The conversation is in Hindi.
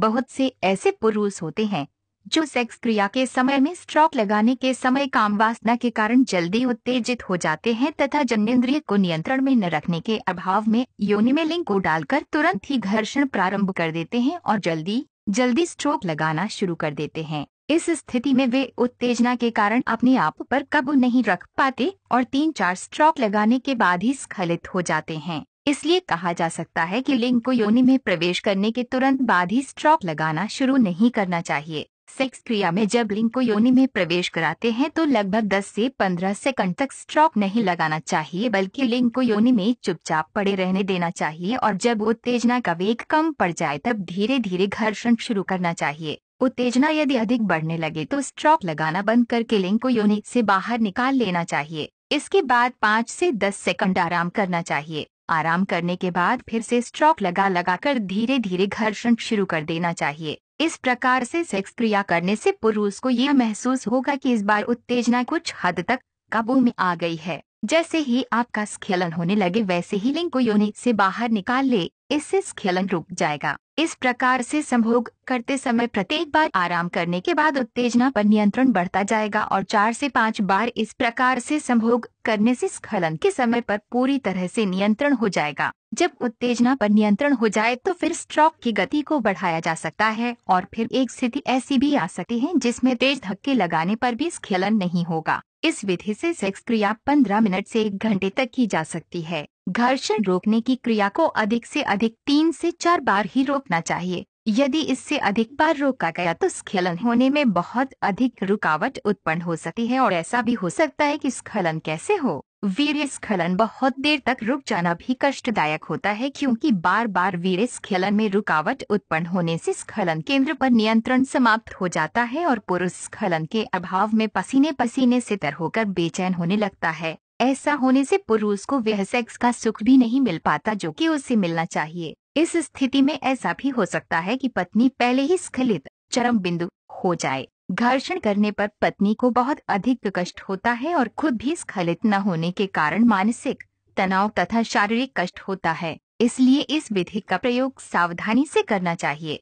बहुत से ऐसे पुरुष होते हैं जो सेक्स क्रिया के समय में स्ट्रोक लगाने के समय काम वासना के कारण जल्दी उत्तेजित हो जाते हैं तथा जननेंद्रिय को नियंत्रण में न रखने के अभाव में योनि में लिंग को डालकर तुरंत ही घर्षण प्रारंभ कर देते हैं और जल्दी जल्दी स्ट्रोक लगाना शुरू कर देते हैं। इस स्थिति में वे उत्तेजना के कारण अपने आप पर काबू नहीं रख पाते और 3-4 स्ट्रोक लगाने के बाद ही स्खलित हो जाते हैं। इसलिए कहा जा सकता है कि लिंग को योनि में प्रवेश करने के तुरंत बाद ही स्ट्रोक लगाना शुरू नहीं करना चाहिए। सेक्स क्रिया में जब लिंग को योनि में प्रवेश कराते हैं तो लगभग 10 से 15 सेकंड तक स्ट्रोक नहीं लगाना चाहिए, बल्कि लिंग को योनि में चुपचाप पड़े रहने देना चाहिए और जब उत्तेजना का वेग कम पड़ जाए तब धीरे धीरे घर्षण शुरू करना चाहिए। उत्तेजना यदि अधिक बढ़ने लगे तो स्ट्रोक लगाना बंद करके लिंग को योनि से बाहर निकाल लेना चाहिए। इसके बाद 5 से 10 सेकंड आराम करना चाहिए। आराम करने के बाद फिर से स्ट्रोक लगाकर धीरे धीरे घर्षण शुरू कर देना चाहिए। इस प्रकार से सेक्स क्रिया करने से पुरुष को यह महसूस होगा कि इस बार उत्तेजना कुछ हद तक काबू में आ गई है। जैसे ही आपका स्खलन होने लगे वैसे ही लिंग को योनि से बाहर निकाल ले, इससे स्खलन रुक जाएगा। इस प्रकार से संभोग करते समय प्रत्येक बार आराम करने के बाद उत्तेजना पर नियंत्रण बढ़ता जाएगा और 4 से 5 बार इस प्रकार से संभोग करने से स्खलन के समय पर पूरी तरह से नियंत्रण हो जाएगा। जब उत्तेजना पर नियंत्रण हो जाए तो फिर स्ट्रोक की गति को बढ़ाया जा सकता है और फिर एक स्थिति ऐसी भी आ सकती है जिसमें तेज धक्के लगाने पर भी स्खलन नहीं होगा। इस विधि से सेक्स क्रिया 15 मिनट से 1 घंटे तक की जा सकती है। घर्षण रोकने की क्रिया को अधिक से अधिक 3 से 4 बार ही रोकना चाहिए। यदि इससे अधिक बार रोका गया तो स्खलन होने में बहुत अधिक रुकावट उत्पन्न हो सकती है और ऐसा भी हो सकता है कि स्खलन कैसे हो। वीर्य स्खलन बहुत देर तक रुक जाना भी कष्टदायक होता है क्योंकि बार बार वीर्य स्खलन में रुकावट उत्पन्न होने से स्खलन केंद्र पर नियंत्रण समाप्त हो जाता है और पुरुष स्खलन के अभाव में पसीने पसीने से तर होकर बेचैन होने लगता है। ऐसा होने से पुरुष को वह सेक्स का सुख भी नहीं मिल पाता जो कि उसे मिलना चाहिए। इस स्थिति में ऐसा भी हो सकता है कि पत्नी पहले ही स्खलित चरम बिंदु हो जाए। घर्षण करने पर पत्नी को बहुत अधिक कष्ट होता है और खुद भी स्खलित न होने के कारण मानसिक तनाव तथा शारीरिक कष्ट होता है। इसलिए इस विधि का प्रयोग सावधानी से करना चाहिए।